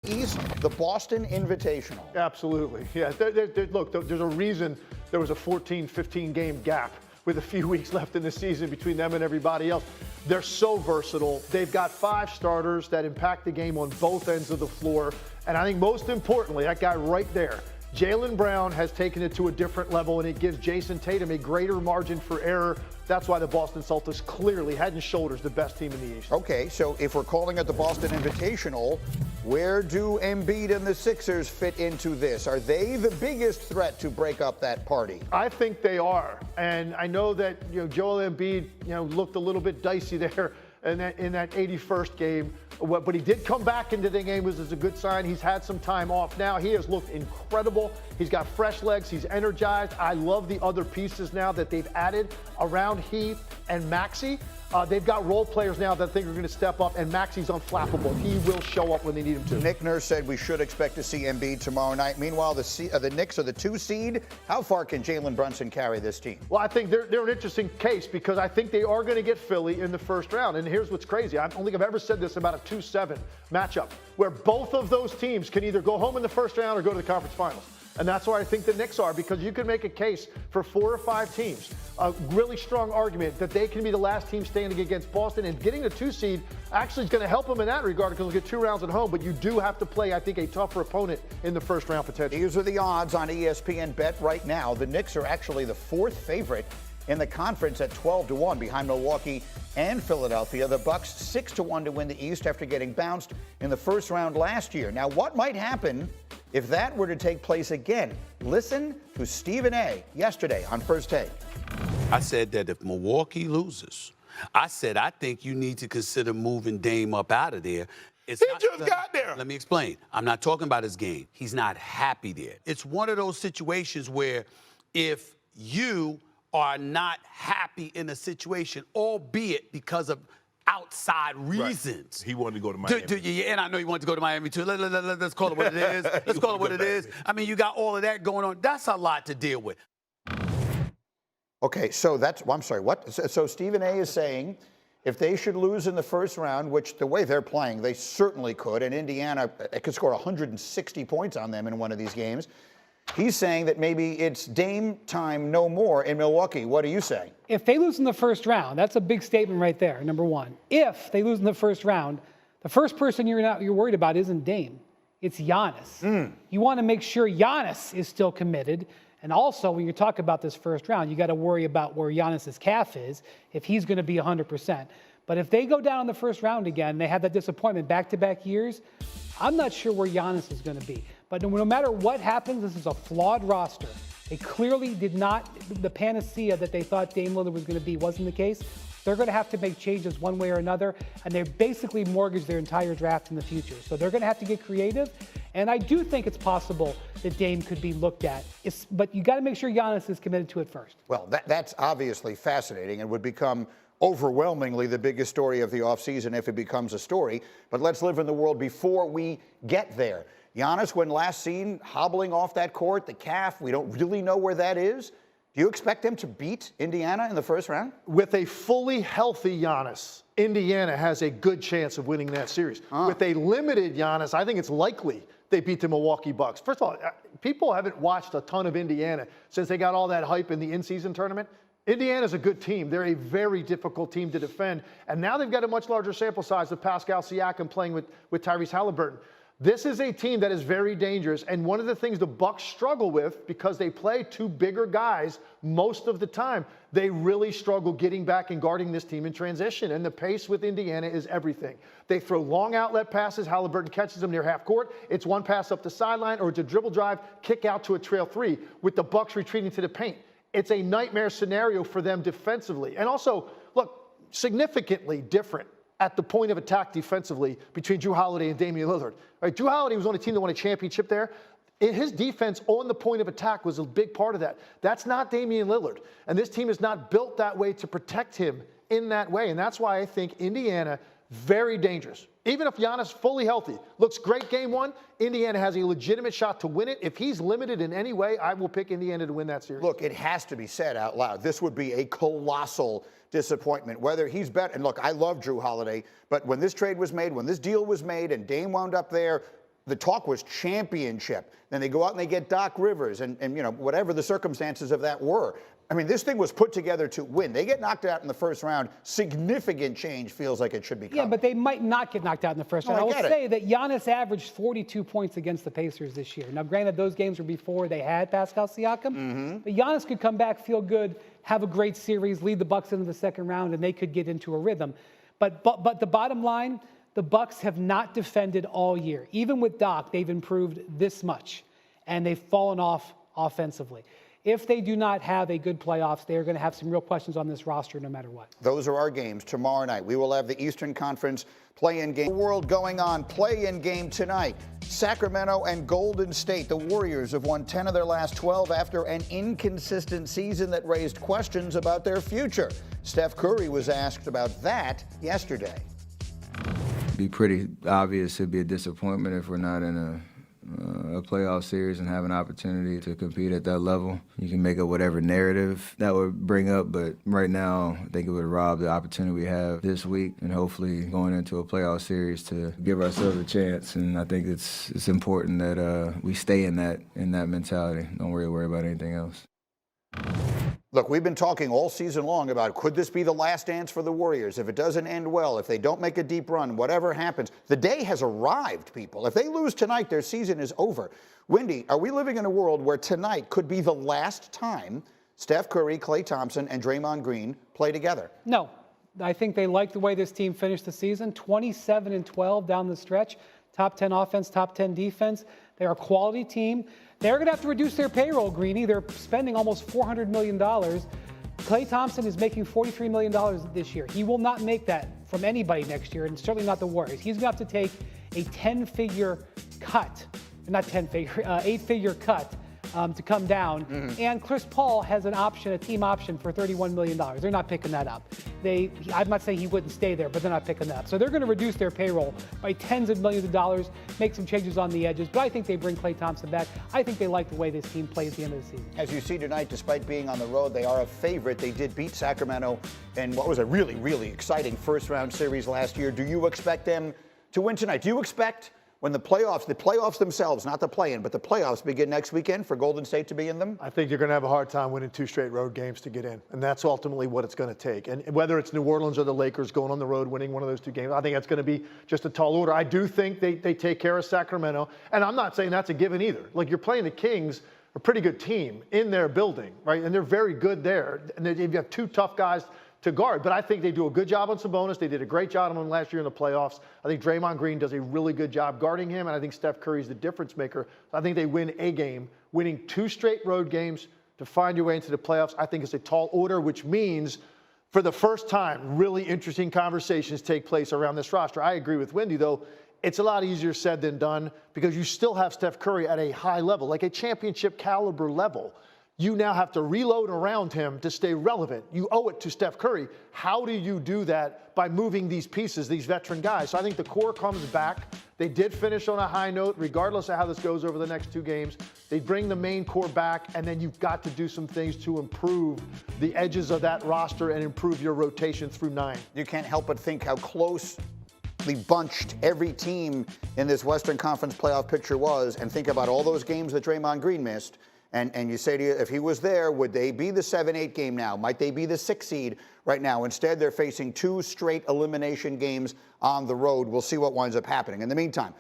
East, the Boston Invitational. Absolutely. Yeah, look, there's a reason there was a 14, 15 game gap with a few weeks left in the season between them and everybody else. They're so versatile. They've got 5 starters that impact the game on both ends of the floor. And I think most importantly, that guy right there, Jaylen Brown, has taken it to a different level, and it gives Jason Tatum a greater margin for error. That's why the Boston Celtics clearly, head and shoulders, the best team in the East. Okay, so if we're calling it the Boston Invitational, where do Embiid and the Sixers fit into this? Are they the biggest threat to break up that party? I think they are. And I know that, Joel Embiid, looked a little bit dicey there in that 81st game. But he did come back into the game, which is a good sign. He's had some time off now. He has looked incredible. He's got fresh legs. He's energized. I love the other pieces now that they've added around Heath and Maxey. They've got role players now that I think are going to step up, and Maxey's unflappable. He will show up when they need him to. Nick Nurse said we should expect to see Embiid tomorrow night. Meanwhile, the Knicks are the 2 seed. How far can Jalen Brunson carry this team? Well, I think they're an interesting case because I think they are going to get Philly in the first round. And here's what's crazy. I don't think I've ever said this about a 2-7 matchup where both of those teams can either go home in the first round or go to the conference finals. And that's why I think the Knicks are, because you can make a case for 4 or 5 teams, a really strong argument that they can be the last team standing against Boston, and getting the 2 seed actually is going to help them in that regard because they'll get 2 rounds at home, but you do have to play, I think, a tougher opponent in the first round potentially. These are the odds on ESPN Bet right now. The Knicks are actually the 4th favorite in the conference at 12-1 behind Milwaukee and Philadelphia. The Bucks 6-1 to win the East after getting bounced in the first round last year. Now, what might happen if that were to take place again? Listen to Stephen A. yesterday on First Take. I said that if Milwaukee loses, I think you need to consider moving Dame up out of there. He just got there. Let me explain. I'm not talking about his game. He's not happy there. It's one of those situations where if you are not happy in a situation, albeit because of outside reasons. Right. He wanted to go to Miami. And I know he wanted to go to Miami too. Let's call it what it is. Let's call it what it is. I mean, you got all of that going on. That's a lot to deal with. Okay, so I'm sorry, what? So Stephen A. is saying if they should lose in the first round, which the way they're playing, they certainly could, and Indiana could score 160 points on them in one of these games, he's saying that maybe it's Dame time no more in Milwaukee. What are you saying? If they lose in the first round, that's a big statement right there, number one. If they lose in the first round, the first person you're worried about isn't Dame. It's Giannis. You want to make sure Giannis is still committed. And also, when you talk about this first round, you got to worry about where Giannis's calf is, if he's going to be 100%. But if they go down in the first round again, they have that disappointment back-to-back years, I'm not sure where Giannis is going to be. But no matter what happens, this is a flawed roster. They clearly did not, the panacea that they thought Dame Lillard was going to be wasn't the case. They're going to have to make changes one way or another, and they basically mortgaged their entire draft in the future. So they're going to have to get creative, and I do think it's possible that Dame could be looked at. But you got to make sure Giannis is committed to it first. Well, that's obviously fascinating and would become overwhelmingly the biggest story of the offseason if it becomes a story. But let's live in the world before we get there. Giannis, when last seen hobbling off that court, the calf, we don't really know where that is. Do you expect them to beat Indiana in the first round? With a fully healthy Giannis, Indiana has a good chance of winning that series. With a limited Giannis, I think it's likely they beat the Milwaukee Bucks. First of all, people haven't watched a ton of Indiana since they got all that hype in the in-season tournament. Indiana's a good team. They're a very difficult team to defend. And now they've got a much larger sample size with Pascal Siakam playing with Tyrese Halliburton. This is a team that is very dangerous, and one of the things the Bucks struggle with, because they play 2 bigger guys most of the time, they really struggle getting back and guarding this team in transition, and the pace with Indiana is everything. They throw long outlet passes. Halliburton catches them near half court. It's one pass up the sideline, or it's a dribble drive, kick out to a trail 3 with the Bucks retreating to the paint. It's a nightmare scenario for them defensively. And also, look, significantly different at the point of attack defensively between Jrue Holiday and Damian Lillard. Right, Jrue Holiday was on a team that won a championship there. His defense on the point of attack was a big part of that. That's not Damian Lillard. And this team is not built that way to protect him in that way. And that's why I think Indiana, very dangerous. Even if Giannis fully healthy, looks great game 1, Indiana has a legitimate shot to win it. If he's limited in any way, I will pick Indiana to win that series. Look, it has to be said out loud. This would be a colossal disappointment, whether he's better. And look, I love Jrue Holiday, but when this trade was made, when this deal was made and Dame wound up there, the talk was championship. Then they go out and they get Doc Rivers and you know, whatever the circumstances of that were. I mean, this thing was put together to win. They get knocked out in the first round. Significant change feels like it should be coming. Yeah, but they might not get knocked out in the first round. I will say that Giannis averaged 42 points against the Pacers this year. Now, granted, those games were before they had Pascal Siakam. But Giannis could come back, feel good, have a great series, lead the Bucks into the second round, and they could get into a rhythm. But the bottom line, the Bucks have not defended all year. Even with Doc, they've improved this much, and they've fallen off offensively. If they do not have a good playoffs, they are going to have some real questions on this roster no matter what. Those are our games tomorrow night. We will have the Eastern Conference play-in game. World going on. Play-in game tonight. Sacramento and Golden State. The Warriors have won 10 of their last 12 after an inconsistent season that raised questions about their future. Steph Curry was asked about that yesterday. It'd be pretty obvious it'd be a disappointment if we're not in a playoff series and have an opportunity to compete at that level. You can make up whatever narrative that would bring up, but right now I think it would rob the opportunity we have this week and hopefully going into a playoff series to give ourselves a chance. And I think it's important that we stay in that mentality. Don't worry about anything else. Look, we've been talking all season long about could this be the last dance for the Warriors? If it doesn't end well, if they don't make a deep run, whatever happens. The day has arrived, people. If they lose tonight, their season is over. Wendy, are we living in a world where tonight could be the last time Steph Curry, Klay Thompson, and Draymond Green play together? No. I think they like the way this team finished the season. 27-12 down the stretch. Top 10 offense, top 10 defense. They're a quality team. They're going to have to reduce their payroll, Greeny. They're spending almost $400 million. Klay Thompson is making $43 million this year. He will not make that from anybody next year, and certainly not the Warriors. He's going to have to take a 10-figure cut, not 10-figure, 8-figure cut to come down. And Chris Paul has an option, a team option for $31 million. They're not picking that up. I'm not saying he wouldn't stay there, but they're not picking that up. So they're going to reduce their payroll by tens of millions of dollars, make some changes on the edges. But I think they bring Klay Thompson back. I think they like the way this team plays at the end of the season. As you see tonight, despite being on the road, they are a favorite. They did beat Sacramento in what was a really, really exciting first-round series last year. Do you expect them to win tonight? Do you expect when the playoffs themselves, not the play-in, but the playoffs begin next weekend for Golden State to be in them? I think you're going to have a hard time winning 2 straight road games to get in, and that's ultimately what it's going to take. And whether it's New Orleans or the Lakers going on the road, winning one of those 2 games, I think that's going to be just a tall order. I do think they take care of Sacramento, and I'm not saying that's a given either. Like, you're playing the Kings, a pretty good team in their building, right? And they're very good there. And you have 2 tough guys to guard. But I think they do a good job on Sabonis. They did a great job on him last year in the playoffs. I think Draymond Green does a really good job guarding him, and I think Steph Curry's the difference maker. I think they win a game. Winning 2 straight road games to find your way into the playoffs, I think it's a tall order, which means for the first time, really interesting conversations take place around this roster. I agree with Wendy, though. It's a lot easier said than done because you still have Steph Curry at a high level, like a championship caliber level. You now have to reload around him to stay relevant. You owe it to Steph Curry. How do you do that? By moving these pieces, these veteran guys. So I think the core comes back. They did finish on a high note, regardless of how this goes over the next 2 games. They bring the main core back, and then you've got to do some things to improve the edges of that roster and improve your rotation through 9. You can't help but think how closely bunched every team in this Western Conference playoff picture was, and think about all those games that Draymond Green missed. And you say to you, if he was there, would they be the 7-8 game now? Might they be the 6 seed right now? Instead, they're facing 2 straight elimination games on the road. We'll see what winds up happening. In the meantime,